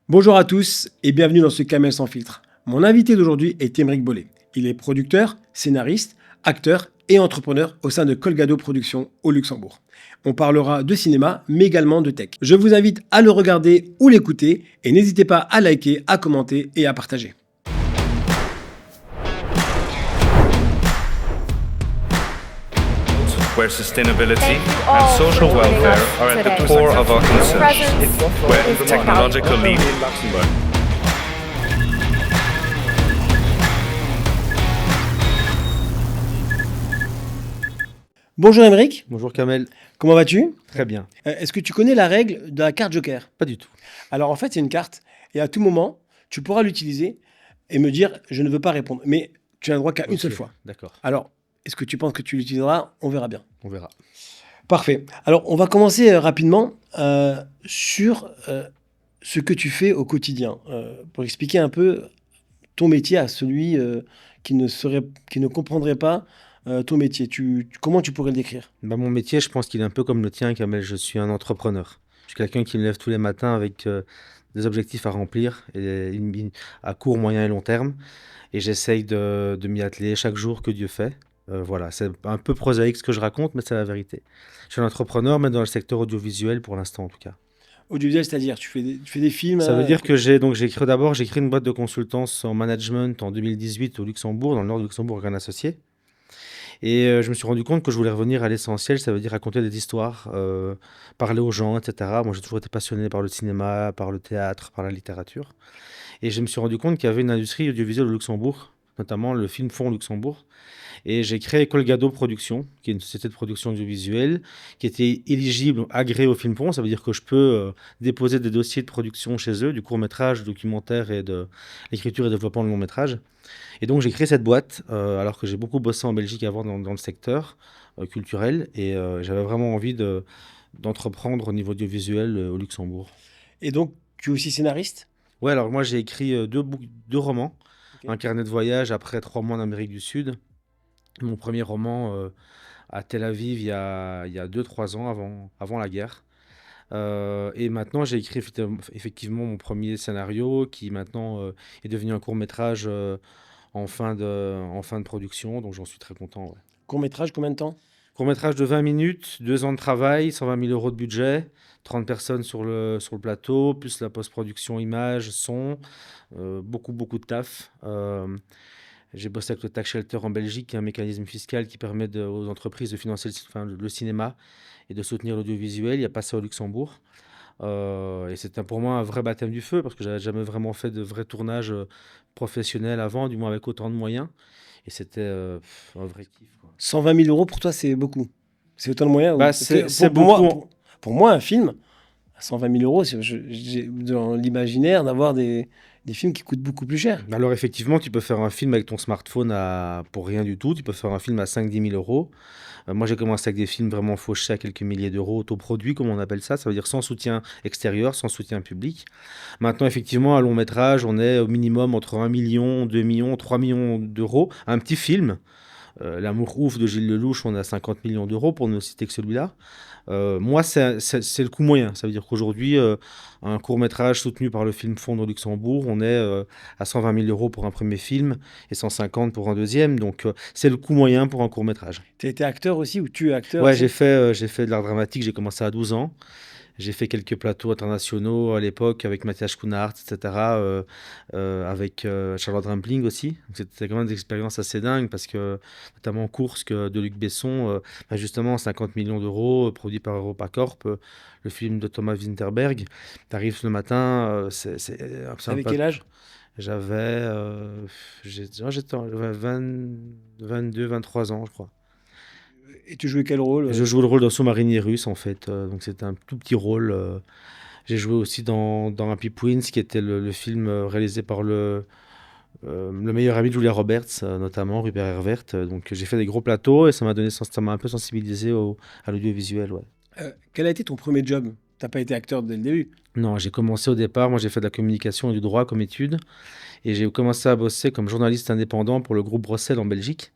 Bonjour à tous et bienvenue dans ce Camel sans filtre. Mon invité d'aujourd'hui est Aymeric Bollet. Il est producteur, scénariste, acteur et entrepreneur au sein de Colgado Productions au Luxembourg. On parlera de cinéma mais également de tech. Je vous invite à le regarder ou l'écouter et n'hésitez pas à liker, à commenter et à partager. Where sustainability and social welfare are at the core of our concerns, where technological lead. Bonjour Aymeric, Bonjour Kamel, comment vas-tu? très bien. Est-ce que tu connais la règle de la carte Joker? Pas du tout. Alors en fait c'est une carte et à tout moment tu pourras l'utiliser et me dire je ne veux pas répondre. Mais tu n'as le droit qu'à une Ok, seule fois. D'accord, Alors est-ce que tu penses que tu l'utiliseras? On verra bien. on verra. Parfait. Alors, on va commencer rapidement sur ce que tu fais au quotidien, pour expliquer un peu ton métier à celui qui ne comprendrait pas ton métier. Comment tu pourrais le décrire? Mon métier, je pense qu'il est un peu comme le tien, Kamel. Je suis un entrepreneur. Je suis quelqu'un qui me lève tous les matins avec des objectifs à remplir à court, moyen et long terme. Et j'essaye de m'y atteler chaque jour que Dieu fait. Voilà, c'est un peu prosaïque ce que je raconte, mais c'est la vérité. Je suis un entrepreneur, mais dans le secteur audiovisuel pour l'instant en tout cas. Audiovisuel, c'est-à-dire tu fais des films. Ça veut dire que j'ai créé une boîte de consultance en management en 2018 au Luxembourg, dans le nord du Luxembourg, avec un associé. Et je me suis rendu compte que je voulais revenir à l'essentiel, ça veut dire raconter des histoires, parler aux gens, etc. Moi, j'ai toujours été passionné par le cinéma, par le théâtre, par la littérature. Et je me suis rendu compte qu'il y avait une industrie audiovisuelle au Luxembourg, notamment le film fond au Luxembourg. Et j'ai créé Colgado Productions, qui est une société de production audiovisuelle, qui était éligible, agréée au film fond. Ça veut dire que je peux déposer des dossiers de production chez eux, du court-métrage, du documentaire et de l'écriture et développement de long-métrage. Et donc j'ai créé cette boîte, alors que j'ai beaucoup bossé en Belgique avant dans le secteur culturel. Et j'avais vraiment envie d'entreprendre au niveau audiovisuel au Luxembourg. Et donc, tu es aussi scénariste? Ouais, alors moi j'ai écrit deux romans. Ok. Un carnet de voyage après 3 mois en Amérique du Sud. Mon premier roman à Tel Aviv il y a 2-3 ans avant la guerre. Et maintenant, j'ai écrit effectivement mon premier scénario qui maintenant est devenu un court-métrage en fin de production, donc j'en suis très content. Ouais. Court-métrage, combien de temps? Court-métrage de 20 minutes, 2 ans de travail, 120 000 euros de budget, 30 personnes sur le plateau, plus la post-production image, son, beaucoup de taf. J'ai bossé avec le Tax Shelter en Belgique, qui est un mécanisme fiscal qui permet aux entreprises de financer le cinéma et de soutenir l'audiovisuel. Il n'y a pas ça au Luxembourg. Et c'était pour moi un vrai baptême du feu parce que j'avais jamais vraiment fait de vrai tournage professionnel avant, du moins avec autant de moyens. Et c'était un vrai kiff, quoi. 120 000 euros pour toi, c'est beaucoup. C'est autant de moyens? Bah, Parce que c'est pour moi, beaucoup. pour moi, un film, à 120 000 euros, j'ai dans l'imaginaire d'avoir des films qui coûtent beaucoup plus cher. Alors effectivement, tu peux faire un film avec ton smartphone pour rien du tout. Tu peux faire un film à 5-10 000 euros. Moi, j'ai commencé avec des films vraiment fauchés à quelques milliers d'euros, autoproduits, comme on appelle ça. Ça veut dire sans soutien extérieur, sans soutien public. Maintenant, effectivement, un long métrage, on est au minimum entre 1 million, 2 millions, 3 millions d'euros. Un petit film, L'amour ouf de Gilles Lelouch, on a 50 millions d'euros pour ne citer que celui-là. Moi, c'est le coût moyen. Ça veut dire qu'aujourd'hui, un court-métrage soutenu par le Film Fond au Luxembourg, on est à 120 000 euros pour un premier film et 150 pour un deuxième. Donc, c'est le coût moyen pour un court-métrage. Tu as été acteur aussi ou tu es acteur Ouais, aussi? j'ai fait de l'art dramatique. J'ai commencé à 12 ans. J'ai fait quelques plateaux internationaux à l'époque avec Mathias Schoenaerts, etc. Avec Charlotte Rampling aussi. Donc, c'était quand même des expériences assez dingues parce que, notamment en course de Luc Besson, justement 50 millions d'euros, produit par EuropaCorp, le film de Thomas Winterberg. Tu arrives le matin, c'est un Avec plat- quel âge? J'avais 22, 23 ans, je crois. Et tu jouais quel rôle? Je joue le rôle d'un sous-marinier russe, en fait. Donc, c'était un tout petit rôle. J'ai joué aussi dans Happy Prince, qui était le film réalisé par le meilleur ami de Julia Roberts, notamment Rupert Hervert. Donc, j'ai fait des gros plateaux et ça m'a un peu sensibilisé à l'audiovisuel. Ouais. Quel a été ton premier job? T'as pas été acteur dès le début. Non, j'ai commencé au départ. Moi, j'ai fait de la communication et du droit comme étude. Et j'ai commencé à bosser comme journaliste indépendant pour le groupe Bruxelles en Belgique.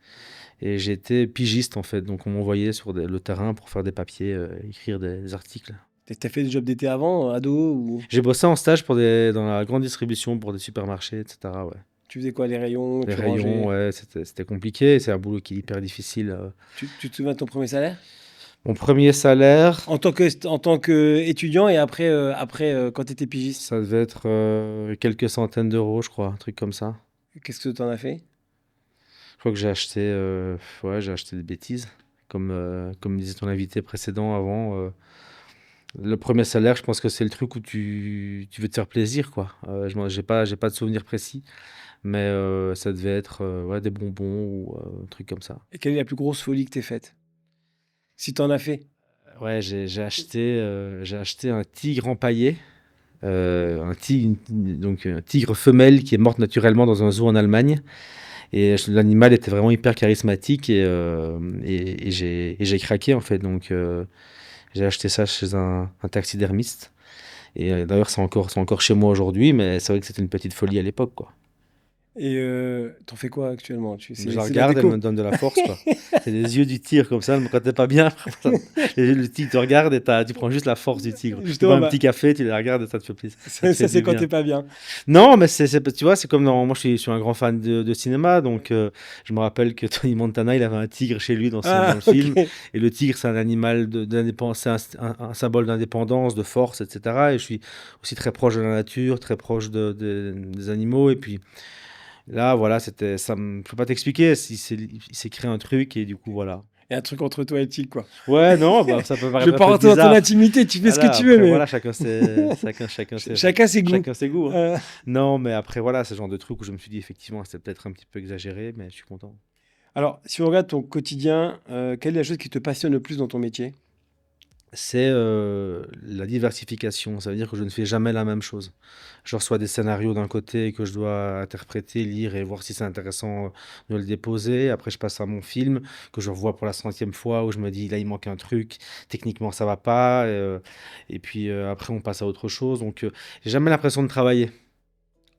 Et j'étais pigiste en fait, donc on m'envoyait sur le terrain pour faire des papiers, écrire des articles. T'as fait des jobs d'été avant, ado ou J'ai bossé en stage dans la grande distribution pour des supermarchés, etc. Ouais. tu faisais quoi, les rayons, Les tu rayons, rangeais? ouais, c'était compliqué. C'est un boulot qui est hyper difficile. Tu te souviens de ton premier salaire? Mon premier salaire, En tant qu'étudiant et après, quand tu étais pigiste, ça devait être quelques centaines d'euros, je crois, un truc comme ça. qu'est-ce que tu en as fait? Je crois que j'ai acheté des bêtises, comme disait ton invité précédent avant. Le premier salaire, je pense que c'est le truc où tu veux te faire plaisir, quoi. J'ai pas de souvenir précis, mais ça devait être ouais, des bonbons ou un truc comme ça. Et quelle est la plus grosse folie que t'aies faite? Si t'en as fait. Ouais, j'ai acheté un tigre empaillé, donc un tigre femelle qui est morte naturellement dans un zoo en Allemagne. Et l'animal était vraiment hyper charismatique et j'ai craqué en fait. Donc j'ai acheté ça chez un taxidermiste. Et d'ailleurs, c'est encore chez moi aujourd'hui, mais c'est vrai que c'était une petite folie à l'époque, quoi. Et t'en fais quoi actuellement? Je la C'est de la regarde, elle déco. me donne de la force, quoi. C'est les yeux du tigre comme ça, quand t'es pas bien, le tigre te regarde et tu prends juste la force du tigre. Tu bois Justement, un bah, petit café, tu les regardes et ça te fait plaisir. Ça te ça fait c'est du quand bien. t'es pas bien. Non, mais tu vois, c'est comme moi je suis un grand fan de cinéma, donc je me rappelle que Tony Montana, il avait un tigre chez lui dans Ah, le film, ok. et le tigre, c'est un animal d'indépendance, c'est un symbole d'indépendance, de force, etc. Et je suis aussi très proche de la nature, très proche des animaux, et puis là, voilà, je peux pas t'expliquer, il s'est créé un truc, et du coup, voilà. Il y a un truc entre toi et le tigre, quoi. Ouais, non, bah, ça peut Je veux paraître un pas peu rentrer dans ton bizarre. intimité, tu fais ce que Voilà, tu veux, après, mais voilà, chacun ses goûts. chacun ses goûts, hein. Euh, Non, mais après, voilà, ce genre de truc où je me suis dit, effectivement, c'était peut-être un petit peu exagéré, mais je suis content. alors, si on regarde ton quotidien, quelle est la chose qui te passionne le plus dans ton métier? C'est la diversification. Ça veut dire que je ne fais jamais la même chose. Je reçois des scénarios d'un côté que je dois interpréter, lire et voir si c'est intéressant de le déposer. Après, je passe à mon film que je revois pour la centième fois où je me dis, là, il manque un truc. Techniquement, ça va pas. Et puis après, on passe à autre chose. Donc, j'ai jamais l'impression de travailler.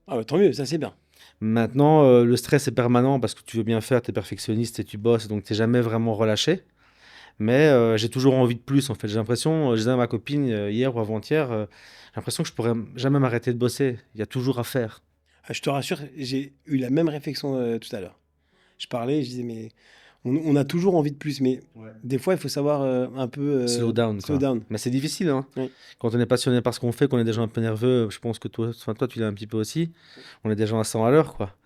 Ah bah, tant mieux, ça c'est bien. Maintenant, le stress est permanent parce que tu veux bien faire, tu es perfectionniste et tu bosses, donc tu n'es jamais vraiment relâché. Mais j'ai toujours envie de plus, en fait. J'ai l'impression, je disais à ma copine hier ou avant-hier, j'ai l'impression que je pourrais jamais m'arrêter de bosser. Il y a toujours à faire. Ah, je te rassure, j'ai eu la même réflexion tout à l'heure. Je parlais, je disais, mais on a toujours envie de plus, mais Ouais. des fois, il faut savoir un peu Slow down, slow quoi. down. Mais c'est difficile, hein. Oui. Quand on est passionné par ce qu'on fait, qu'on est des gens un peu nerveux, je pense que toi, tu l'es un petit peu aussi. On est des gens à 100 à l'heure, quoi.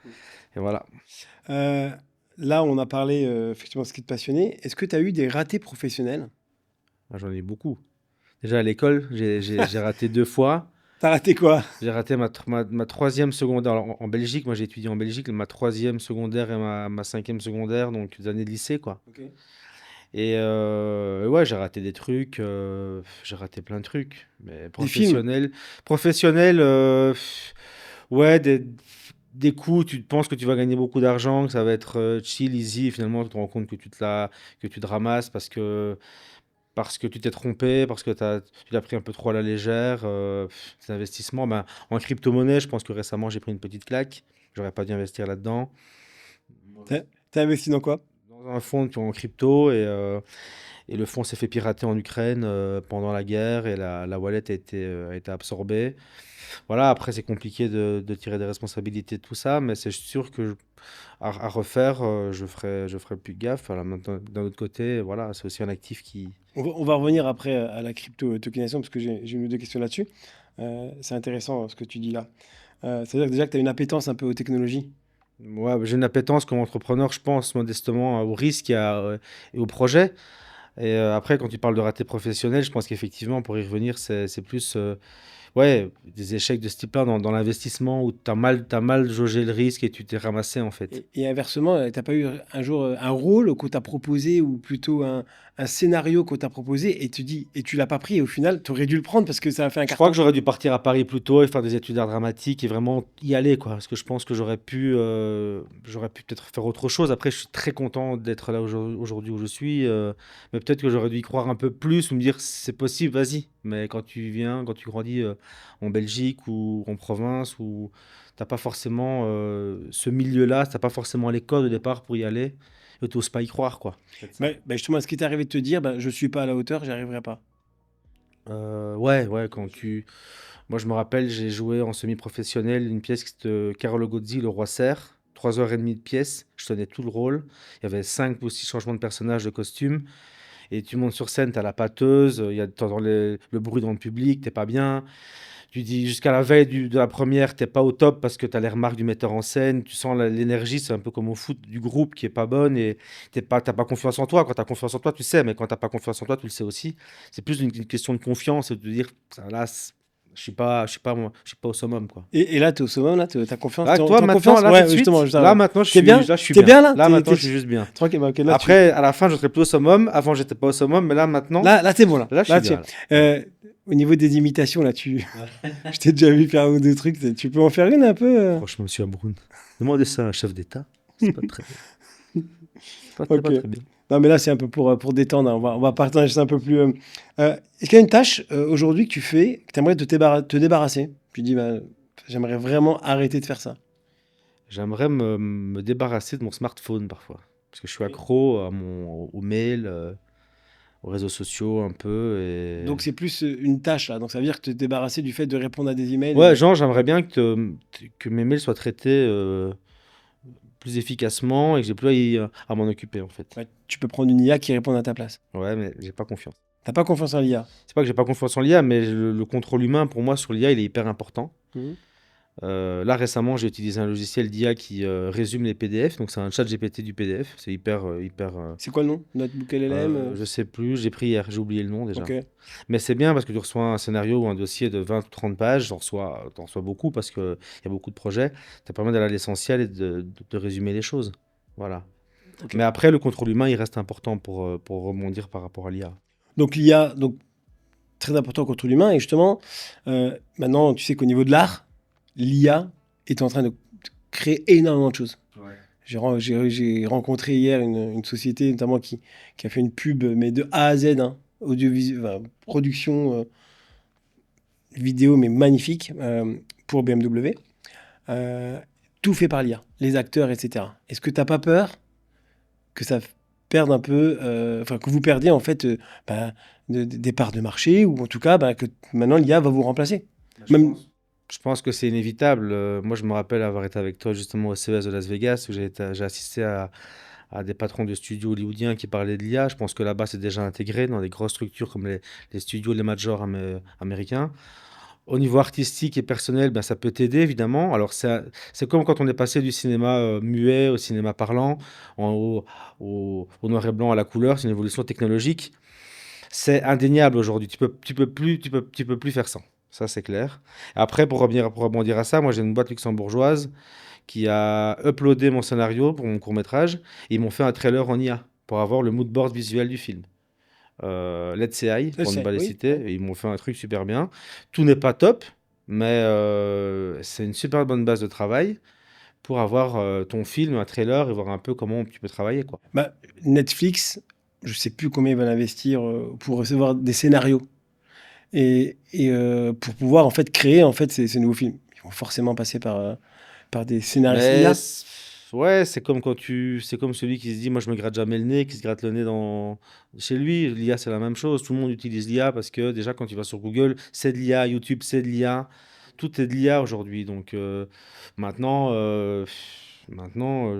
Et voilà. Euh, Là, on a parlé effectivement de ce qui te passionnait. Est-ce que tu as eu des ratés professionnels? Ah, j'en ai beaucoup. Déjà à l'école, j'ai raté 2 fois. T'as raté quoi? J'ai raté ma troisième secondaire. Alors, en Belgique, moi j'ai étudié en Belgique, ma troisième secondaire et ma cinquième secondaire, donc des années de lycée, quoi. Ok. Et ouais, j'ai raté des trucs, j'ai raté plein de trucs. Mais Des films? professionnel, ouais, des coups, tu penses que tu vas gagner beaucoup d'argent, que ça va être chill, easy, et finalement tu te rends compte que que tu te ramasses parce que tu t'es trompé, parce que tu l'as pris un peu trop à la légère. Tes investissements, ben, en crypto-monnaie, je pense que récemment j'ai pris une petite claque. J'aurais pas dû investir là-dedans. T'as investi dans quoi? Dans un fonds en crypto et le fonds s'est fait pirater en Ukraine pendant la guerre et la wallet a été absorbée. Voilà, après c'est compliqué de tirer des responsabilités de tout ça, mais c'est sûr que à refaire, je ferai plus gaffe. Voilà, maintenant, d'un autre côté, voilà, c'est aussi un actif qui... On va revenir après à la crypto-tokenisation parce que j'ai une ou deux questions là-dessus. C'est intéressant ce que tu dis là. C'est-à-dire que déjà que tu as une appétence un peu aux technologies. Ouais, j'ai une appétence comme entrepreneur, je pense modestement au risque et au projet. Et après, quand tu parles de raté professionnel, je pense qu'effectivement, pour y revenir, c'est plus ouais, des échecs de ce type-là dans l'investissement où t'as mal jaugé le risque et tu t'es ramassé en fait. Et inversement, t'as pas eu un jour un rôle qu'on t'a proposé ou plutôt un scénario qu'on t'a proposé et tu dis et tu l'as pas pris et au final tu aurais dû le prendre parce que ça a fait un Je carton. crois que j'aurais dû partir à Paris plus tôt et faire des études d'art dramatique et vraiment y aller, quoi. Parce que je pense que j'aurais pu peut-être faire autre chose. Après, je suis très content d'être là aujourd'hui où je suis. Mais peut-être que j'aurais dû y croire un peu plus ou me dire c'est possible, vas-y. Mais quand tu grandis en Belgique ou en province où t'as pas forcément ce milieu-là, t'as pas forcément les codes au départ pour y aller, et t'oses pas y croire, quoi. Justement, est-ce qui t'est arrivé de te dire je suis pas à la hauteur, j'y arriverai pas? Ouais, moi, je me rappelle, j'ai joué en semi-professionnel une pièce qui était Carlo Gozzi, le roi cerf. 3 heures et demie de pièce. Je tenais tout le rôle. Il y avait 5 ou 6 changements de personnages, de costumes. Et tu montes sur scène, t'as la pâteuse, t'entends le bruit dans le public, t'es pas bien. Tu dis jusqu'à la veille de la première, t'es pas au top parce que t'as les remarques du metteur en scène. Tu sens l'énergie, c'est un peu comme au foot du groupe qui est pas bonne et t'as pas confiance en toi. Quand t'as confiance en toi, tu sais, mais quand t'as pas confiance en toi, tu le sais aussi. C'est plus une question de confiance et de dire, ça, là, je suis pas au summum, quoi. Et là, t'es au summum, là, t'as confiance. Là, T'es en toi, maintenant, confiance. là, Ouais, tout de suite, justement, là, maintenant, T'es bien? là, je suis T'es bien, là? Là, maintenant, T'es- je suis juste bien. Tranquille, bah, ok, là, Après, à la fin, je serai plus au summum. Avant, j'étais pas au summum, mais là, maintenant, là, t'es bon, là. là, je suis bien. Au niveau des imitations, là, je t'ai déjà vu faire un ou deux trucs. Tu peux en faire une un peu Franchement, monsieur Abroun, demandez ça à un chef d'État. C'est pas très bien. C'est pas Ok. très bien. Non, mais là, c'est un peu pour détendre, hein. On va partager ça un peu plus. Est-ce qu'il y a une tâche aujourd'hui que tu fais, que tu aimerais te débarrasser? Tu dis, bah, j'aimerais vraiment arrêter de faire ça. J'aimerais me débarrasser de mon smartphone parfois. Parce que je suis accro au mail, aux réseaux sociaux un peu. Donc, c'est plus une tâche, là. Donc, ça veut dire te débarrasser du fait de répondre à des emails. Ouais, genre, j'aimerais bien que mes mails soient traités plus efficacement et que j'ai plus à m'en occuper, en fait. Ouais, tu peux prendre une IA qui répond à ta place. Ouais, mais j'ai pas confiance. T'as pas confiance en l'IA. C'est pas que j'ai pas confiance en l'IA, mais le contrôle humain, pour moi, sur l'IA, il est hyper important. Mhm. Là, récemment, j'ai utilisé un logiciel d'IA qui résume les PDF. Donc, c'est un chat GPT du PDF. C'est hyper. C'est quoi le nom? Notebook LLM Je sais plus. J'ai pris hier. J'ai oublié le nom déjà. Ok. Mais c'est bien parce que tu reçois un scénario ou un dossier de 20 ou 30 pages. T'en reçois beaucoup parce qu'il y a beaucoup de projets. Ça permet d'aller à l'essentiel et de résumer les choses. Voilà. Ok. Mais après, le contrôle humain, il reste important pour rebondir par rapport à l'IA. Donc, l'IA, donc, très important contre l'humain. Et justement, maintenant, tu sais qu'au niveau de l'art, l'IA est en train de créer énormément de choses. Ouais. J'ai rencontré hier une société notamment qui a fait une pub, mais de A à Z, hein, production vidéo, mais magnifique, pour BMW. Tout fait par l'IA, les acteurs, etc. Est-ce que tu n'as pas peur que ça perde un peu, que vous perdiez en fait des parts de marché, ou en tout cas que maintenant l'IA va vous remplacer? Je pense que c'est inévitable. Moi, je me rappelle avoir été avec toi justement au CES de Las Vegas où j'ai assisté à des patrons de studios hollywoodiens qui parlaient de l'IA. Je pense que là-bas, c'est déjà intégré dans des grosses structures comme les studios, les majors américains. Au niveau artistique et personnel, ben, ça peut t'aider évidemment. Alors, c'est comme quand on est passé du cinéma muet au cinéma parlant, au noir et blanc à la couleur. C'est une évolution technologique. C'est indéniable aujourd'hui. Tu peux plus faire ça. Ça, c'est clair. Après, pour rebondir à ça, moi, j'ai une boîte luxembourgeoise qui a uploadé mon scénario pour mon court-métrage. Ils m'ont fait un trailer en IA pour avoir le mood board visuel du film. Let's Say, pour ne pas les citer. Et ils m'ont fait un truc super bien. Tout n'est pas top, mais c'est une super bonne base de travail pour avoir ton film, un trailer et voir un peu comment tu peux travailler, quoi. Netflix, je sais plus combien ils veulent investir pour recevoir des scénarios. Et pour pouvoir en fait créer en fait ces nouveaux films, ils vont forcément passer par des scénaristes IA. Ouais, c'est comme celui qui se dit moi je me gratte jamais le nez, qui se gratte le nez chez lui. L'IA c'est la même chose. Tout le monde utilise l'IA parce que déjà quand tu vas sur Google, c'est de l'IA, YouTube c'est de l'IA, tout est de l'IA aujourd'hui. Donc maintenant,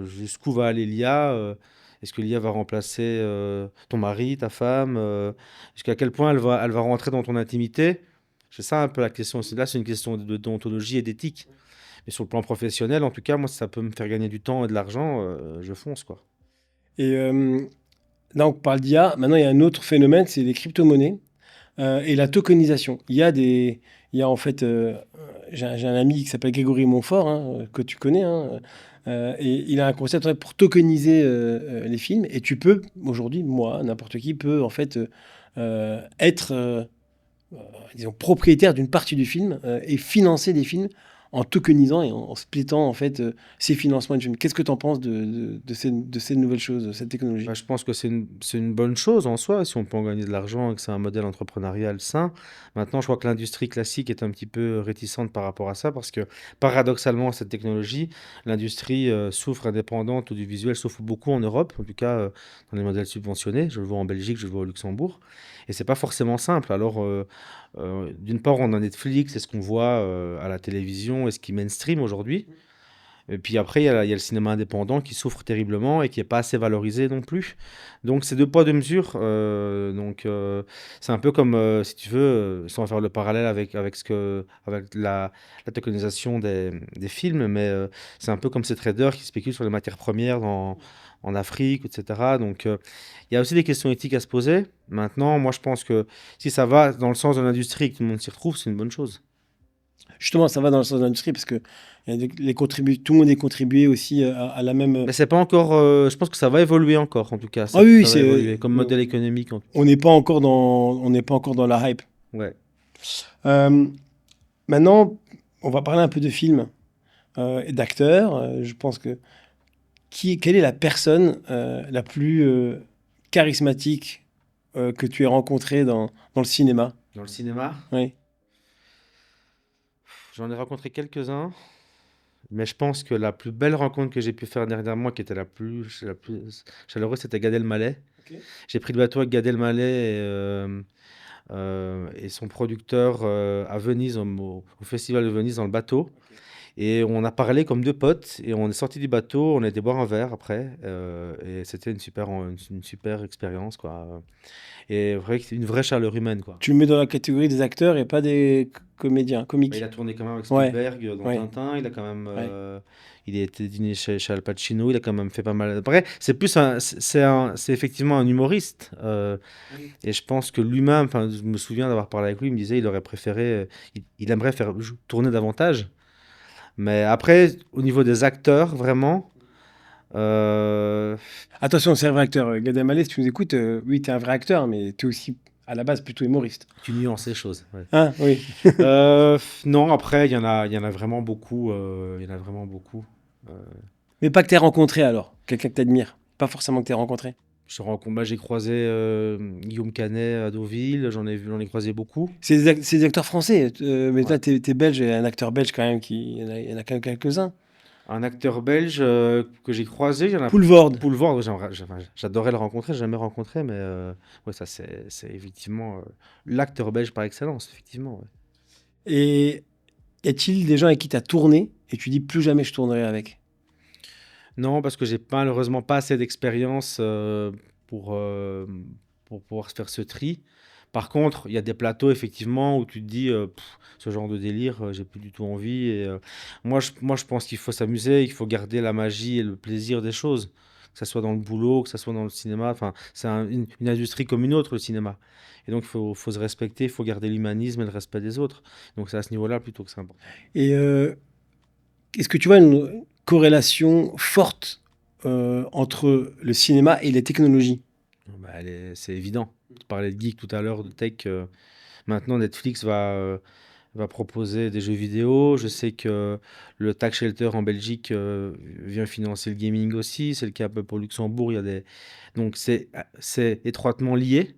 jusqu'où va aller l'IA? Est-ce que l'IA va remplacer ton mari, ta femme? Jusqu'à quel point elle va rentrer dans ton intimité? C'est ça un peu la question. Là, c'est une question de déontologie et d'éthique. Mais sur le plan professionnel, en tout cas, moi, si ça peut me faire gagner du temps et de l'argent, je fonce, quoi. Et là, on parle d'IA. Maintenant, il y a un autre phénomène, c'est les crypto-monnaies et la tokenisation. Il y a en fait, j'ai un ami qui s'appelle Grégory Montfort, hein, que tu connais, hein, et il a un concept pour tokeniser les films. Et tu peux, aujourd'hui, moi, n'importe qui peut en fait être, disons, propriétaire d'une partie du film et financer des films en tokenisant et en splittant en fait ces financements de jeunes. Qu'est-ce que tu en penses de ces nouvelles choses, de cette technologie? Bah, je pense que c'est une bonne chose en soi, si on peut en gagner de l'argent et que c'est un modèle entrepreneurial sain. Maintenant, je crois que l'industrie classique est un petit peu réticente par rapport à ça parce que, paradoxalement, cette technologie, l'industrie souffre indépendante audiovisuelle, souffre beaucoup en Europe, en tout cas dans les modèles subventionnés. Je le vois en Belgique, je le vois au Luxembourg. Et c'est pas forcément simple. Alors, d'une part, on a Netflix, c'est ce qu'on voit à la télévision et ce qui mainstream aujourd'hui. Et puis après, il y a le cinéma indépendant qui souffre terriblement et qui n'est pas assez valorisé non plus. Donc c'est deux poids, deux mesures. C'est un peu comme, si tu veux, sans faire le parallèle avec la tokenisation des films, mais c'est un peu comme ces traders qui spéculent sur les matières premières en Afrique, etc. Donc il y a aussi des questions éthiques à se poser. Maintenant, moi je pense que si ça va dans le sens de l'industrie et que tout le monde s'y retrouve, c'est une bonne chose. Justement, ça va dans le sens de l'industrie parce que tout le monde est contribué aussi à la même. Mais c'est pas encore. Je pense que ça va évoluer encore, en tout cas. Ah oui, oui, Ça va évoluer comme modèle économique. on n'est pas encore dans la hype. Ouais. Euh, Maintenant, on va parler un peu de films et d'acteurs. Je pense que quelle est la personne la plus charismatique que tu aies rencontrée dans le cinéma? Dans le cinéma, Oui. j'en ai rencontré quelques-uns, mais je pense que la plus belle rencontre que j'ai pu faire dernièrement, qui était la plus chaleureuse, c'était Gad Elmaleh. Ok. J'ai pris le bateau avec Gad Elmaleh et son producteur à Venise, au Festival de Venise, dans le bateau. Et on a parlé comme deux potes et on est sorti du bateau, on a été boire un verre après et c'était une super expérience quoi. Et vrai que c'est une vraie chaleur humaine quoi. Tu le mets dans la catégorie des acteurs et pas des comédiens, Il comiques. a tourné quand même avec Ouais, Spielberg dans ouais, Tintin, il a quand même ouais. il a été dîner chez Al Pacino, il a quand même fait pas mal. Après, c'est effectivement un humoriste et je pense que lui-même, enfin je me souviens d'avoir parlé avec lui, il me disait il aurait préféré il aimerait faire tourner davantage. Mais après, au niveau des acteurs, vraiment, euh, Attention, c'est un vrai acteur. Gad Elmaleh, si tu nous écoutes, oui, tu es un vrai acteur, mais tu es aussi, à la base, plutôt humoriste. tu nuances les choses. Ouais. Hein, oui. Non, après, il y en a vraiment beaucoup. Il y en a vraiment beaucoup. Euh, Mais pas que tu aies rencontré alors, quelqu'un que tu admires. Pas forcément que tu aies rencontré. j'ai croisé Guillaume Canet à Deauville, j'en ai croisé beaucoup. C'est des acteurs français, mais Ouais. toi, tu es belge, et un acteur belge quand même, il y en a quand même quelques-uns. Un acteur belge que j'ai croisé, il y en a Poulvord. Poulvord, j'adorais le rencontrer, j'ai jamais rencontré, mais ouais, ça c'est effectivement l'acteur belge par excellence, effectivement. Ouais. Et y a-t-il des gens avec qui tu as tourné et tu dis plus jamais je tournerai avec? Non, parce que j'ai malheureusement pas assez d'expérience pour, euh, pour pouvoir faire ce tri. Par contre, il y a des plateaux effectivement où tu te dis ce genre de délire, j'ai plus du tout envie. Et, moi, je pense qu'il faut s'amuser, il faut garder la magie et le plaisir des choses, que ce soit dans le boulot, que ce soit dans le cinéma. Enfin, c'est une industrie comme une autre, le cinéma. Et donc, faut se respecter, il faut garder l'humanisme et le respect des autres. Donc, c'est à ce niveau-là plutôt que c'est important. Et est-ce que tu vois une corrélation forte entre le cinéma et les technologies? Bah, c'est évident. Tu parlais de geek tout à l'heure, de tech. Maintenant, Netflix va proposer des jeux vidéo. Je sais que le Tax Shelter en Belgique vient financer le gaming aussi. C'est le cas un peu pour Luxembourg. Donc, c'est étroitement lié.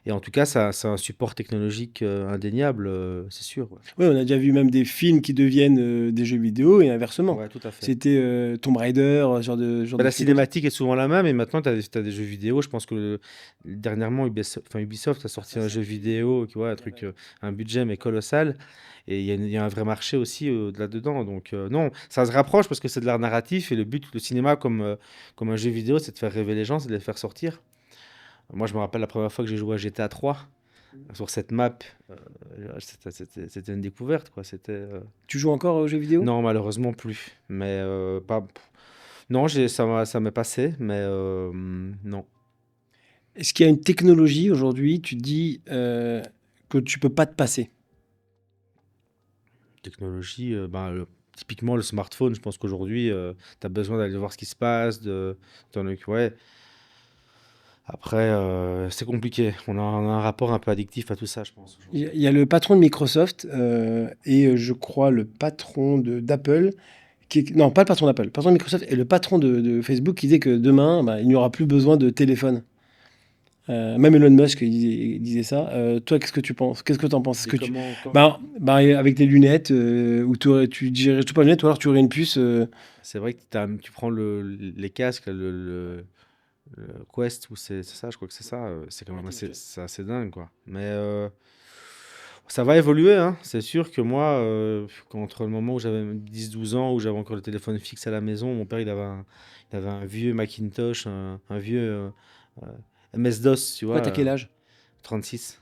Et en tout cas, ça, c'est un support technologique indéniable, c'est sûr. Ouais. Oui, on a déjà vu même des films qui deviennent des jeux vidéo et inversement. Ouais, tout à fait. C'était Tomb Raider, genre Bah, de la film comme ça. cinématique est souvent la même, et maintenant, tu as des jeux vidéo. Je pense que dernièrement, Ubisoft a sorti un jeu vidéo, qui un truc, un budget mais colossal. Et il y a un vrai marché aussi là-dedans. Donc, non, ça se rapproche parce que c'est de l'art narratif. Et le but, le cinéma, comme un jeu vidéo, c'est de faire rêver les gens, c'est de les faire sortir. Moi, je me rappelle la première fois que j'ai joué à GTA 3 sur cette map. C'était une découverte, quoi. Tu joues encore aux jeux vidéo? Non, malheureusement plus. Mais pas. Non, ça m'est passé, mais non. Est-ce qu'il y a une technologie aujourd'hui, tu dis, que tu peux pas te passer? Technologie, typiquement le smartphone, je pense qu'aujourd'hui, tu as besoin d'aller voir ce qui se passe, ouais. Après, c'est compliqué. On a un rapport un peu addictif à tout ça, je pense. Il y a le patron de Microsoft et je crois le patron d'Apple, non, pas le patron d'Apple, le patron de Microsoft et le patron de Facebook qui disait que demain, bah, il n'y aura plus besoin de téléphone. Même Elon Musk il disait ça. Toi, qu'est-ce que tu penses? Qu'est-ce que tu en penses? Est-ce que tu... bah, avec des lunettes, où tu dirais tout pas de lunettes, ou alors tu aurais une puce. C'est vrai que tu prends les casques, le Quest, ou c'est ça, je crois que c'est ça. C'est quand même c'est assez dingue, quoi. Mais ça va évoluer, hein. C'est sûr que moi, entre le moment où j'avais 10-12 ans, où j'avais encore le téléphone fixe à la maison, mon père, il avait un vieux Macintosh, un vieux MS-DOS, tu Toi, vois, t'as quel âge? 36.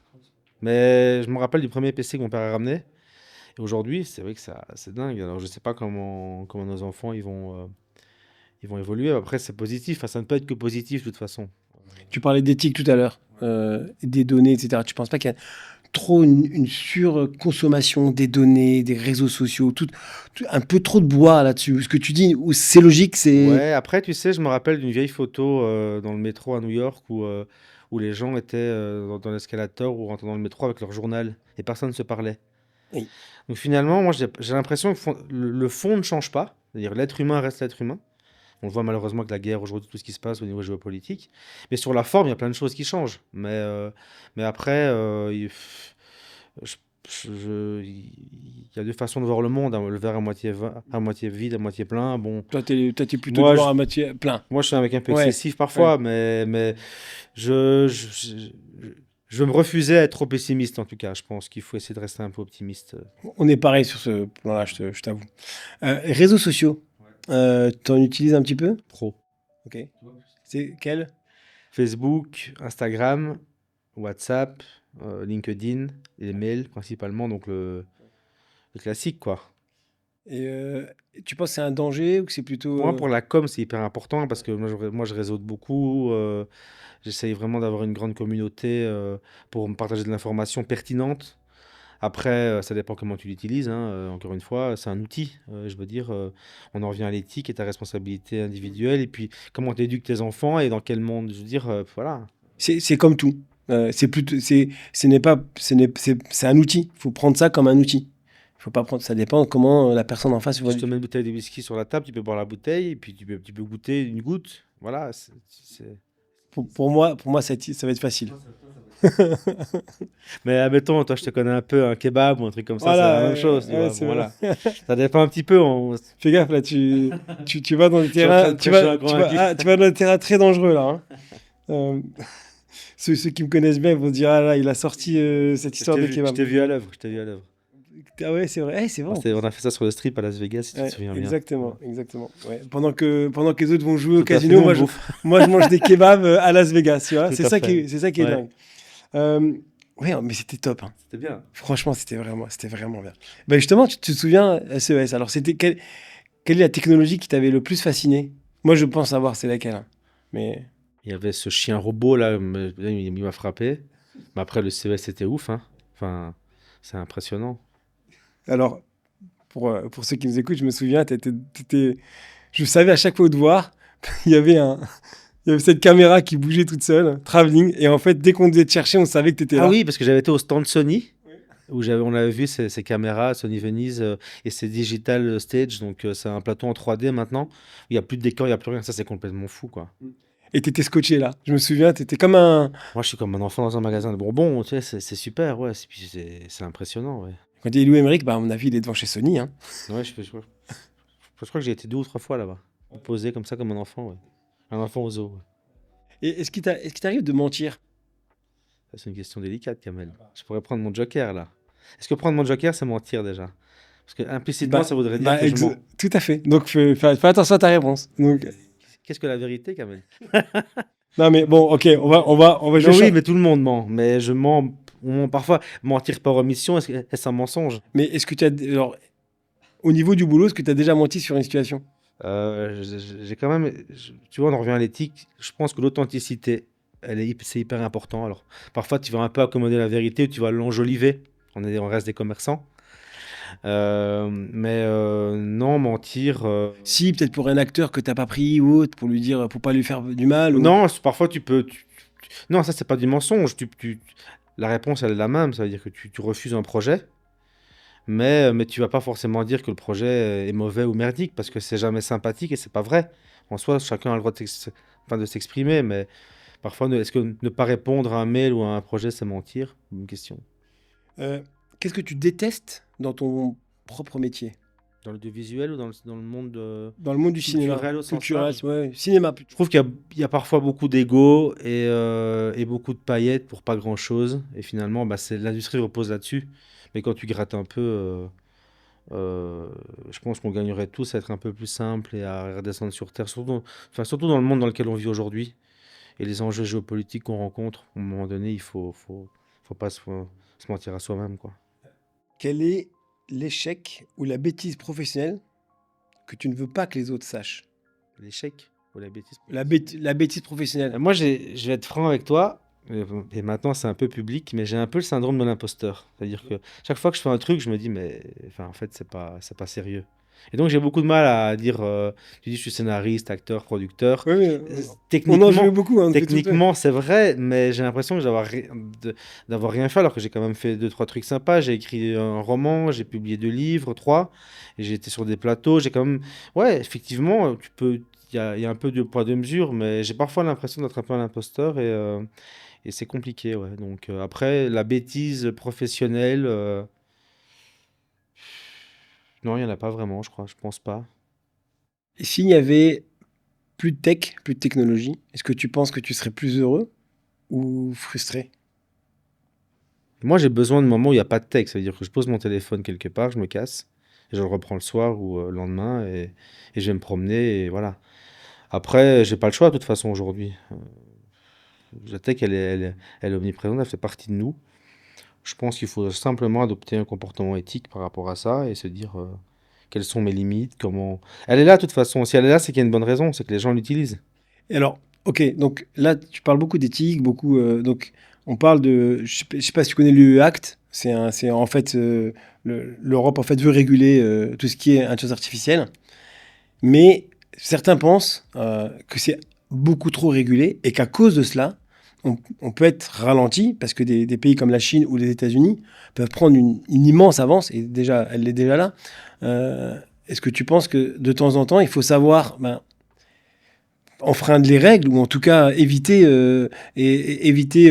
Mais je me rappelle du premier PC que mon père a ramené. Et aujourd'hui, c'est vrai que c'est dingue. Alors, je sais pas comment nos enfants ils vont évoluer. Après, c'est positif. Enfin, ça ne peut être que positif de toute façon. Tu parlais d'éthique tout à l'heure, des données, etc. Tu penses pas qu'il y a trop une surconsommation des données, des réseaux sociaux, un peu trop de bois là-dessus? Ce que tu dis, où c'est logique, c'est... Ouais, après, tu sais, je me rappelle d'une vieille photo dans le métro à New York où les gens étaient dans l'escalator ou rentrant dans le métro avec leur journal et personne ne se parlait. Oui. Donc finalement, moi, j'ai l'impression que le fond ne change pas. C'est-à-dire l'être humain reste l'être humain. On le voit malheureusement avec la guerre aujourd'hui, tout ce qui se passe au niveau géopolitique. Mais sur la forme, il y a plein de choses qui changent. Mais après, je- il y a deux façons de voir le monde, hein. Le verre à moitié vide, à moitié plein. Bon, Toi, t'es plutôt moi, du je, genre à moitié plein. moi, je suis un mec un peu Ouais, excessif parfois, mais je veux me refuser à être trop pessimiste en tout cas. Je pense qu'il faut essayer de rester un peu optimiste. on est pareil sur ce plan-là, je t'avoue. Réseaux sociaux, t'en utilises un petit peu? Trop. Ok. C'est quel? Facebook, Instagram, WhatsApp, LinkedIn, et les mails principalement, donc le classique quoi. Et tu penses que c'est un danger ou que c'est plutôt... Moi, pour la com, c'est hyper important parce que moi, je réseaute beaucoup. J'essaye vraiment d'avoir une grande communauté pour me partager de l'information pertinente. Après, ça dépend comment tu l'utilises, hein. Encore une fois, c'est un outil. Je veux dire, on en revient à l'éthique et ta responsabilité individuelle. Et puis, comment tu éduques tes enfants et dans quel monde. Je veux dire, voilà. C'est comme tout. C'est plutôt, ce n'est pas, c'est un outil. Il faut prendre ça comme un outil. Il faut pas prendre. Ça dépend comment la personne en face voit. Je te mets une bouteille de whisky sur la table, tu peux boire la bouteille et puis tu peux goûter une goutte. Voilà. Pour moi, ça va être facile. Mais admettons, toi, je te connais un peu, un kebab ou un truc comme ça, Voilà, c'est la même chose. Tu vois, c'est bon, voilà. Ça dépend un petit peu. Fais gaffe là, tu vas dans le terrain, tu vas dans le terrain très dangereux là. Hein. Ceux qui me connaissent bien, ils vont se dire ah là, il a sorti cette histoire de kebab. Je t'ai vu à l'œuvre. Ah ouais, c'est vrai. C'est vrai. On a fait ça sur le strip à Las Vegas, si tu te souviens bien. Exactement. Ouais. Pendant que les autres vont jouer au casino, moi je mange des kebabs à Las Vegas, tu vois. C'est ça qui est dingue. Oui, mais c'était top. Hein. C'était bien. Franchement, c'était vraiment bien. Ben justement, tu te souviens, SES, alors quelle est la technologie qui t'avait le plus fasciné? Moi, je pense savoir c'est laquelle. Hein. Mais... Il y avait ce chien robot, là, il m'a frappé. Mais après, le CES, c'était ouf. Hein. Enfin, c'est impressionnant. Alors, pour ceux qui nous écoutent, je me souviens, je savais à chaque fois où te voir, il y avait cette caméra qui bougeait toute seule, travelling, et en fait, dès qu'on devait te chercher, on savait que tu étais là. Ah oui, parce que j'avais été au stand Sony, où on avait vu ces caméras, Sony Venise, et ces digital stage, donc c'est un plateau en 3D maintenant, où il n'y a plus de décor, il n'y a plus rien, ça c'est complètement fou, quoi. Et tu étais scotché là, je me souviens, tu étais comme un... Moi, je suis comme un enfant dans un magasin de bonbons, tu sais, c'est super, ouais, c'est impressionnant, ouais. Quand il y a Louis Émeric, bah, à mon avis, il est devant chez Sony. Hein. Ouais, je crois que j'ai été 2 ou 3 fois là-bas, posé comme ça, comme un enfant, ouais. Un enfant au zoo, ouais. Et est-ce qu'il t'arrive de mentir? Ça, c'est une question délicate, Kamel. Je pourrais prendre mon joker, là. Est-ce que prendre mon joker, c'est mentir, déjà? Parce que implicitement, ça voudrait dire que je mens. Tout à fait. Donc, fais attention à ta réponse. Donc... Qu'est-ce que la vérité, Kamel? Non, mais bon, ok, on va oui, mais tout le monde ment. Mais je mens... Parfois, mentir par omission, est-ce un mensonge? Mais est-ce que tu as... Alors, au niveau du boulot, est-ce que tu as déjà menti sur une situation? J'ai quand même... Tu vois, on en revient à l'éthique. Je pense que l'authenticité, c'est hyper important. Alors, parfois, tu vas un peu accommoder la vérité ou tu vas l'enjoliver. On reste des commerçants. Mais non, mentir... Si, peut-être pour un acteur que tu n'as pas pris ou autre, pour lui dire, pour pas lui faire du mal. Ou... Non, parfois, tu peux Non, ça, c'est pas du mensonge. La réponse, elle est la même. Ça veut dire que tu refuses un projet, mais tu vas pas forcément dire que le projet est mauvais ou merdique, parce que c'est jamais sympathique et c'est pas vrai. En soi, chacun a le droit enfin, de s'exprimer, mais parfois, est-ce que ne pas répondre à un mail ou à un projet, c'est mentir? Une question. Euh, Qu'est-ce que tu détestes dans ton propre métier? Dans l'audiovisuel ou dans le monde Dans le monde du cinéma, culturel au sens culturel, large? ouais, cinéma Je plutôt. trouve qu'il y a parfois beaucoup d'ego et beaucoup de paillettes pour pas grand-chose. Et finalement, bah, l'industrie repose là-dessus. Mais quand tu grattes un peu, euh, je pense qu'on gagnerait tous à être un peu plus simple et à redescendre sur Terre, surtout dans le monde dans lequel on vit aujourd'hui et les enjeux géopolitiques qu'on rencontre. À un moment donné, faut pas se mentir à soi-même, quoi. Quel est l'échec ou la bêtise professionnelle que tu ne veux pas que les autres sachent? L'échec ou la bêtise La, professionnelle. la bêtise professionnelle. Moi, je vais être franc avec toi, et maintenant c'est un peu public, mais j'ai un peu le syndrome de l'imposteur. C'est-à-dire que chaque fois que je fais un truc, je me dis, mais enfin, en fait, c'est pas sérieux. Et donc, j'ai beaucoup de mal à dire, tu dis, je suis scénariste, acteur, producteur. Oui, oui, Euh, on en joue Techniquement, beaucoup, hein, on fait tout ça. techniquement, c'est vrai, mais j'ai l'impression que d'avoir rien fait, alors que j'ai quand même fait deux, trois trucs sympas. J'ai écrit un roman, j'ai publié 2 livres, trois, et j'ai été sur des plateaux. J'ai quand même, ouais, effectivement, il y a un peu de poids de mesure, mais j'ai parfois l'impression d'être un peu un imposteur et c'est compliqué, ouais. Donc après, la bêtise professionnelle, non, il n'y en a pas vraiment, je crois, je pense pas. Et s'il n'y avait plus de tech, plus de technologie, est-ce que tu penses que tu serais plus heureux ou frustré? Moi, j'ai besoin de moments où il n'y a pas de texte, c'est-à-dire que je pose mon téléphone quelque part, je me casse, et je le reprends le soir ou le lendemain, et je vais me promener, et voilà. Après, j'ai pas le choix de toute façon aujourd'hui. La tech, elle est omniprésente, elle fait partie de nous. Je pense qu'il faut simplement adopter un comportement éthique par rapport à ça et se dire quelles sont mes limites, comment... Elle est là de toute façon. Si elle est là, c'est qu'il y a une bonne raison, c'est que les gens l'utilisent. Et alors, ok, donc là, tu parles beaucoup d'éthique, beaucoup. Donc, on parle de. Je sais pas si tu connais l'UE Act. C'est en fait. L'Europe, en fait, veut réguler tout ce qui est intelligence artificielle. Mais certains pensent que c'est beaucoup trop régulé et qu'à cause de cela, on peut être ralenti parce que des pays comme la Chine ou les États-Unis peuvent prendre une immense avance, et déjà, elle est déjà là. Est-ce que tu penses que de temps en temps, il faut savoir enfreindre les règles ou en tout cas éviter, éviter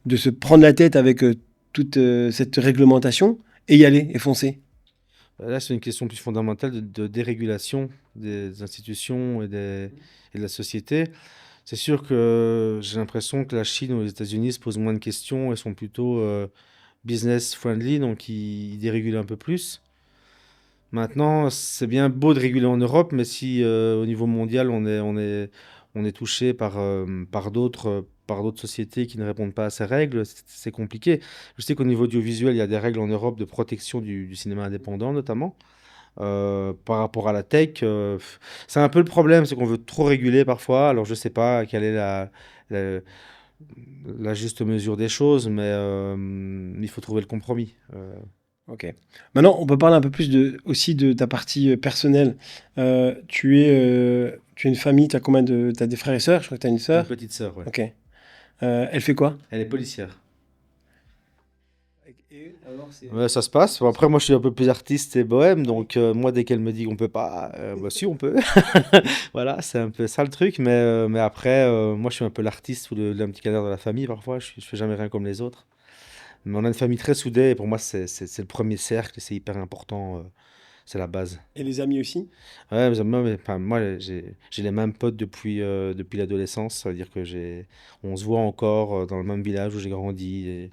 de se prendre la tête avec toute cette réglementation et y aller et foncer? Là, c'est une question plus fondamentale de dérégulation des institutions et de la société. C'est sûr que j'ai l'impression que la Chine ou les États-Unis se posent moins de questions et sont plutôt business friendly, donc ils dérégulent un peu plus. Maintenant, c'est bien beau de réguler en Europe, mais si au niveau mondial, on est touché par d'autres sociétés qui ne répondent pas à ces règles, c'est compliqué. Je sais qu'au niveau audiovisuel, il y a des règles en Europe de protection du cinéma indépendant, notamment. Par rapport à la tech, c'est un peu le problème, c'est qu'on veut trop réguler parfois. Alors, je sais pas quelle est la, la juste mesure des choses, mais il faut trouver le compromis. Ok. Maintenant, on peut parler un peu plus aussi de ta partie personnelle. Tu es une famille, tu as combien de... T'as des frères et sœurs? Je crois que tu as une Une sœur. petite sœur, ouais. Ok. Elle fait quoi? Elle est policière. Et alors, c'est... Ouais, ça se passe. Bon, après, moi, je suis un peu plus artiste et bohème, donc moi, dès qu'elle me dit qu'on peut pas, bah si, on peut. Voilà, c'est un peu ça le truc, mais après, moi, je suis un peu l'artiste ou le petit canard de la famille, parfois. Je fais jamais rien comme les autres. Mais on a une famille très soudée, et pour moi, c'est le premier cercle, et c'est hyper important, c'est la base. Et les amis aussi? Ouais, enfin, moi, j'ai les mêmes potes depuis l'adolescence, ça veut dire que on se voit encore dans le même village où j'ai grandi,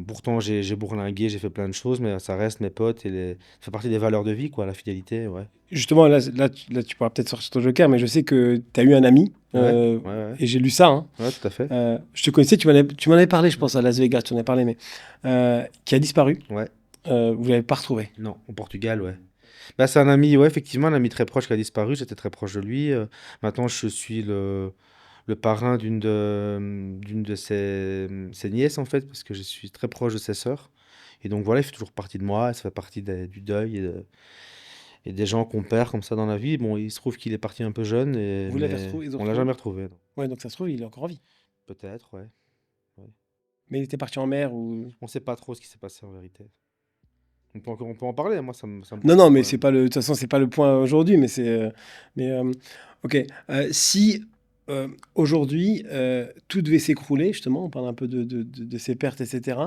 pourtant, j'ai bourlingué, j'ai fait plein de choses, mais ça reste mes potes ça fait partie des valeurs de vie, quoi, la fidélité, ouais. Justement, là, tu pourras peut-être sortir ton joker, mais je sais que tu as eu un ami, Ouais, ouais, ouais. et j'ai lu ça, hein. Ouais, tout à fait. Je te connaissais, tu m'en avais parlé, je pense, à Las Vegas, tu en avais parlé, mais qui a disparu. Ouais, Vous l'avez pas retrouvé. non, au Portugal, ouais. Bah, c'est un ami, ouais, effectivement, un ami très proche qui a disparu, j'étais très proche de lui. Maintenant, je suis le parrain d'une de ses nièces, en fait, parce que je suis très proche de ses sœurs. Et donc, voilà, il fait toujours partie de moi, ça fait partie du deuil et des gens qu'on perd comme ça dans la vie. Bon, il se trouve qu'il est parti un peu jeune, Vous l'avez mais retrouvé, ils ont on l'a retrouvé. jamais retrouvé, non. Ouais, donc ça se trouve, il est encore en vie. Peut-être, ouais. Mais il était parti en mer ou... On sait pas trop ce qui s'est passé en vérité. On peut en parler, moi ça me Non, pose non, pas de mais c'est problème. pas le... De toute façon, c'est pas le point aujourd'hui, mais c'est... mais, ok. Si aujourd'hui, tout devait s'écrouler, justement, on parle un peu de ces pertes, etc.,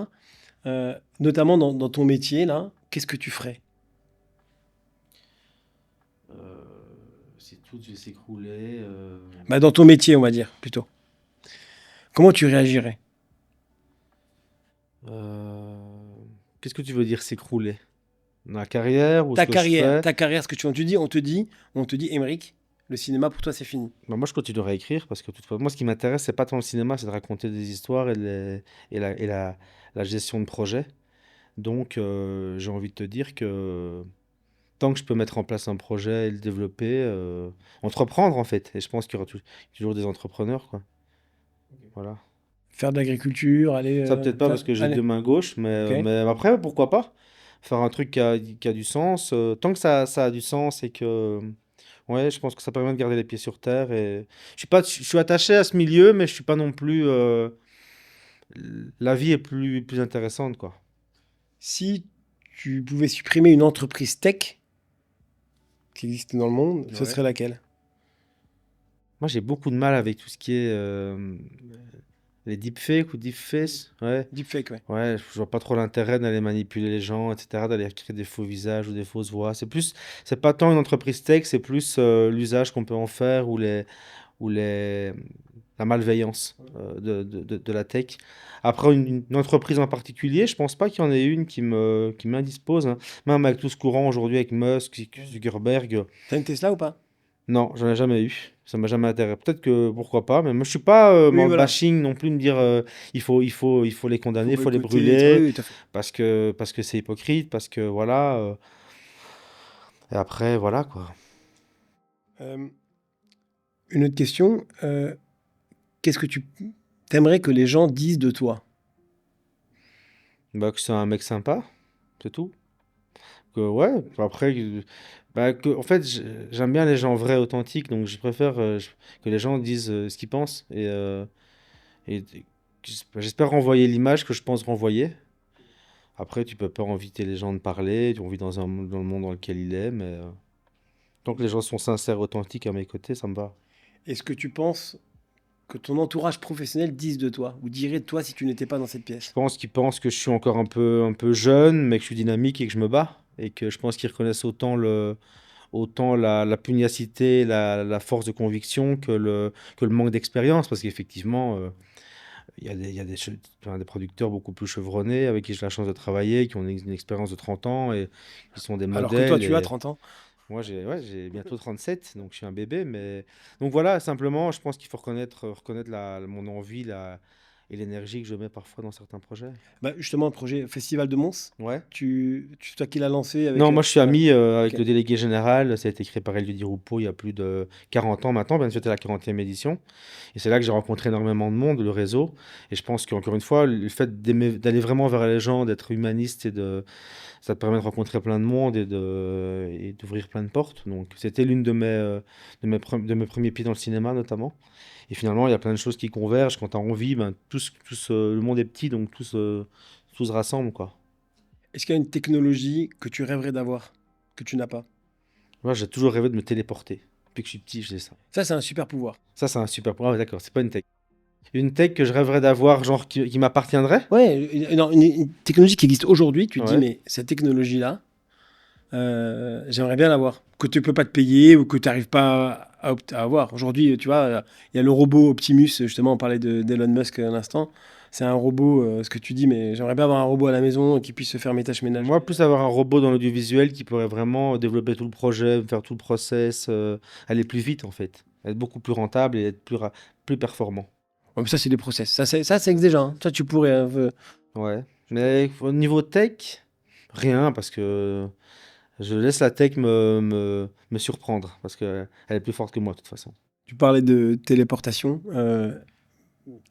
notamment dans ton métier, là, qu'est-ce que tu ferais? Euh, Si tout devait s'écrouler, Bah, dans ton métier, on va dire, plutôt. Comment tu réagirais? euh, qu'est-ce que tu veux dire s'écrouler? Ma carrière ou ce que je fais? Ta carrière, ce que on te dit, Émeric, le cinéma, pour toi, c'est fini. Bah, moi, je continuerai à écrire parce que toutefois, moi, ce qui m'intéresse, c'est pas tant le cinéma, c'est de raconter des histoires et la gestion de projet. Donc, j'ai envie de te dire que tant que je peux mettre en place un projet et le développer, entreprendre en fait. Et je pense qu'il y aura toujours des entrepreneurs, quoi. Voilà. Faire de l'agriculture, aller... Ça, peut-être pas parce que j'ai allez, deux mains gauches, ok. mais après, pourquoi pas? Faire un truc qui a du sens. Tant que ça a du sens et que. Ouais, je pense que ça permet de garder les pieds sur terre. Et je suis attaché à ce milieu, mais je suis pas non plus. La vie est plus intéressante, quoi. Si tu pouvais supprimer une entreprise tech qui existe dans le monde, ce Ouais. serait laquelle? Moi, j'ai beaucoup de mal avec tout ce qui est les deepfakes ou deepface. Ouais. Deepfake, ouais. Ouais, je vois pas trop l'intérêt d'aller manipuler les gens, etc., d'aller créer des faux visages ou des fausses voix. C'est pas tant une entreprise tech, c'est plus l'usage qu'on peut en faire ou la malveillance de la tech. Après, une entreprise en particulier, je pense pas qu'il y en ait une qui m'indispose, hein. Même avec tout ce courant aujourd'hui avec Musk, Zuckerberg, T'as une Tesla ou pas? non, j'en ai jamais eu. Ça m'a jamais intéressé. Peut-être que pourquoi pas, mais moi je suis pas Oui, dans le voilà. bashing non plus de me dire il faut les condamner, Faut il faut les boycotter. brûler Oui, tout à fait. parce que c'est hypocrite, parce que voilà. Et après voilà quoi. Euh, une autre question. Qu'est-ce que tu t'aimerais que les gens disent de toi? Bah que c'est un mec sympa, c'est tout. Que ouais. Après bah que en fait j'aime bien les gens vrais, authentiques, donc je préfère que les gens disent ce qu'ils pensent et j'espère renvoyer l'image que je pense renvoyer. Après, tu peux pas inviter les gens de parler, on vit dans le monde dans lequel il est, mais tant que les gens sont sincères, authentiques à mes côtés, ça me va. Est-ce que tu penses que ton entourage professionnel dise de toi ou dirait de toi si tu n'étais pas dans cette Je pièce? pense qu'ils pensent que je suis encore un peu jeune, mais que je suis dynamique et que je me bats. Et que je pense qu'ils reconnaissent autant la pugnacité, la force de conviction que le manque d'expérience. Parce qu'effectivement, il y a des producteurs beaucoup plus chevronnés avec qui j'ai la chance de travailler, qui ont une expérience de 30 ans et qui sont des Alors que toi, modèles. tu as Et 30 ans. moi, j'ai bientôt 37, donc je suis un bébé. Donc voilà, simplement, je pense qu'il faut reconnaître mon envie et l'énergie que je mets parfois dans certains projets. Bah, justement, un projet Festival de Mons. Ouais. Toi qui l'as lancé avec... Non, moi je suis ouais, ami avec ok. le délégué général. Ça a été créé par Elio Di Rupo il y a plus de 40 ans maintenant. Bien sûr, c'était la 40e édition. Et c'est là que j'ai rencontré énormément de monde, le réseau. Et je pense qu'encore une fois, le fait d'aller vraiment vers les gens, d'être humaniste, ça te permet de rencontrer plein de monde et d'ouvrir plein de portes. Donc c'était l'une de mes premiers pieds dans le cinéma notamment. Et finalement, il y a plein de choses qui convergent. Quand tu as envie, ben, le monde est petit, donc tout se rassemble, quoi. Est-ce qu'il y a une technologie que tu rêverais d'avoir, que tu n'as pas? Moi, j'ai toujours rêvé de me téléporter. Depuis que je suis petit, je sais ça. Ça, c'est un super pouvoir. Ça, c'est un super pouvoir. Ah, ouais, d'accord, c'est pas une tech. Une tech que je rêverais d'avoir, genre qui m'appartiendrait? Ouais, une technologie qui existe aujourd'hui, tu te dis, Ouais. mais cette technologie-là, j'aimerais bien l'avoir. Que tu peux pas te payer ou que tu n'arrives pas à avoir. Aujourd'hui, tu vois, il y a le robot Optimus, justement, on parlait d'Elon Musk à l'instant. C'est un robot, ce que tu dis, mais j'aimerais bien avoir un robot à la maison qui puisse se faire mes tâches ménagères. Moi, plus avoir un robot dans l'audiovisuel qui pourrait vraiment développer tout le projet, faire tout le process, aller plus vite en fait. Être beaucoup plus rentable et être plus performant. Ouais, mais ça, c'est des process. Ça, ça existe déjà, hein. Ça, tu pourrais. Ouais. Mais au niveau tech, rien, parce que je laisse la tech me surprendre, parce qu'elle est plus forte que moi de toute façon. Tu parlais de téléportation.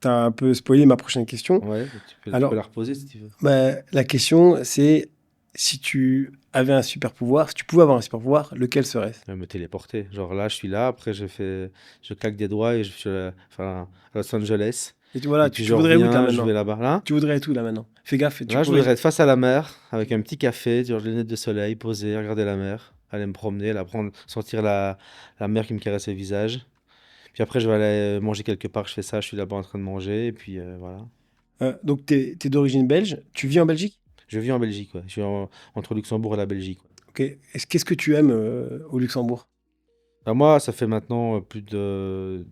Tu as un peu spoilé ma prochaine question. Ouais, tu peux Alors, la reposer si tu veux. bah, la question, c'est si tu avais un super pouvoir, si tu pouvais avoir un super pouvoir, lequel serait-ce? Me téléporter. Genre là, je suis là, après je claque des doigts et je suis à Los Angeles Et voilà, Et puis tu je voudrais où, reviens, là, je maintenant? vais là-bas. Là, Tu voudrais être où, là, maintenant? Fais gaffe, tu là, je pourrais... voudrais être face à la mer, avec un petit café, genre des lunettes de soleil, posé, regarder la mer, aller me promener, là, sentir la mer qui me caresse le visage. Puis après, je vais aller manger quelque part, je fais ça, je suis là-bas en train de manger, et puis voilà. Donc, t'es d'origine belge. Tu vis en Belgique? Je vis en Belgique, ouais. Je suis entre Luxembourg et la Belgique. Ok. Qu'est-ce que tu aimes au Luxembourg? Bah, moi, ça fait maintenant plus de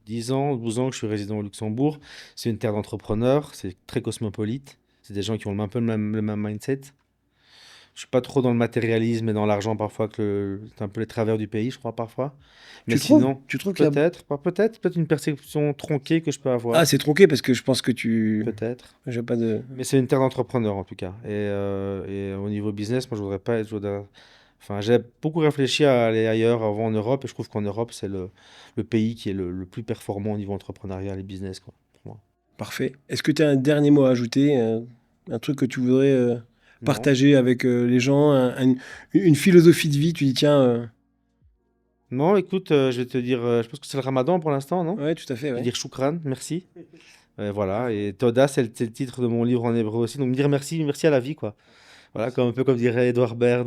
10 ans, 12 ans que je suis résident au Luxembourg. C'est une terre d'entrepreneurs, c'est très cosmopolite. C'est des gens qui ont un peu le même mindset. Je suis pas trop dans le matérialisme et dans l'argent parfois, c'est un peu les travers du pays, je crois, parfois. Mais Tu trouves? sinon, Tu trouves qu'il y a... peut-être, pas peut-être une perception tronquée que je peux Ah, avoir. c'est tronqué parce que je pense que tu... Peut-être. J'ai pas de... Mais c'est une terre d'entrepreneurs en tout cas. Et au niveau business, moi je voudrais pas être. Enfin, j'ai beaucoup réfléchi à aller ailleurs avant en Europe et je trouve qu'en Europe, c'est le pays qui est le plus performant au niveau entrepreneurial et business, quoi, pour moi. Parfait. Est-ce que tu as un dernier mot à ajouter? Un truc que tu voudrais Non. partager avec les gens? Une philosophie de vie? Tu dis, tiens... Non, écoute, je vais te dire, je pense que c'est le Ramadan pour l'instant, non? Ouais, tout à fait, Je vais ouais. dire shukran, merci. Voilà, et Toda, c'est le titre de mon livre en hébreu aussi. Donc me dire merci, merci à la vie, quoi. Voilà, un peu comme dirait Edouard Baird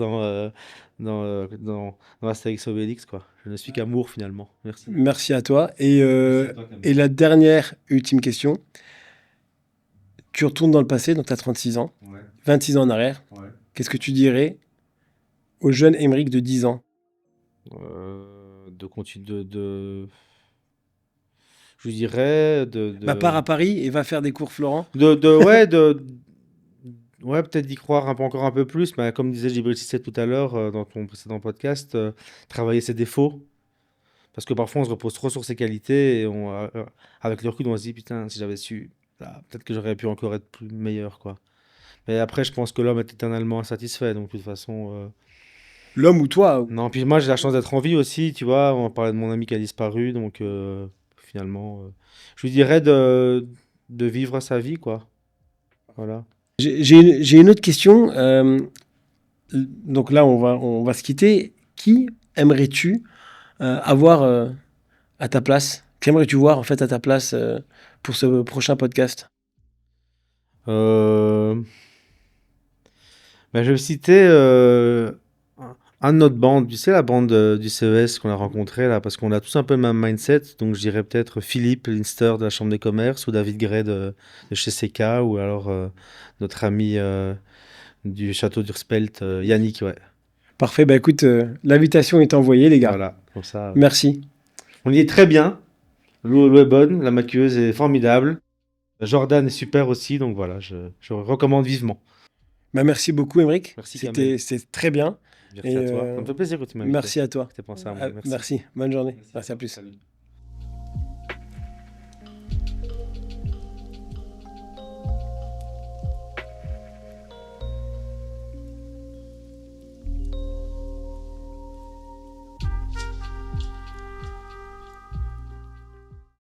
dans Astérix Obélix, quoi. Je ne suis qu'amour finalement. Merci. Merci à toi. Merci à toi, Camille. Et la dernière, ultime question. Tu retournes dans le passé, donc tu as 36 ans, Ouais, 26 ans en arrière. ouais. Qu'est-ce que tu dirais au jeune Émeric de 10 ans? De continuer je dirais Bah, pars à Paris et va faire des cours Florent. ouais, peut-être d'y croire encore un peu plus, mais comme disait Djibril Cissé tout à l'heure dans ton précédent podcast, travailler ses défauts. Parce que parfois on se repose trop sur ses qualités et avec le recul on se dit putain, si j'avais su, là, peut-être que j'aurais pu encore être plus meilleur, quoi. Mais après, je pense que l'homme est éternellement insatisfait, donc de toute façon. L'homme ou toi? Non, puis moi j'ai la chance d'être en vie aussi, tu vois. On parlait de mon ami qui a disparu, donc finalement, je lui dirais de vivre sa vie, quoi. Voilà. J'ai une autre question. Donc là, on va se quitter. Qui aimerais-tu avoir à ta place? Qui aimerais-tu voir en fait à ta place pour ce prochain podcast? Euh, je vais citer un de notre bande, tu sais, la bande du CES qu'on a rencontré là, parce qu'on a tous un peu le même mindset. Donc je dirais peut-être Philippe Linster de la Chambre des commerces ou David Gray de chez CK ou alors notre ami du château d'Urspelt, Yannick, ouais. Parfait. Bah écoute, l'invitation est envoyée, les gars. Voilà, comme ça. Merci. On y est très bien. L'eau est bonne, la maquilleuse est formidable. Jordan est super aussi, donc voilà, je recommande vivement. Bah, merci beaucoup, Émeric. Merci, Kamel. C'était très bien. Merci Et, à toi. Ça me fait plaisir que tu m'invites. Merci à toi. T'es pensé à moi. Merci. Merci. Bonne journée. Merci. Merci, à plus. Salut.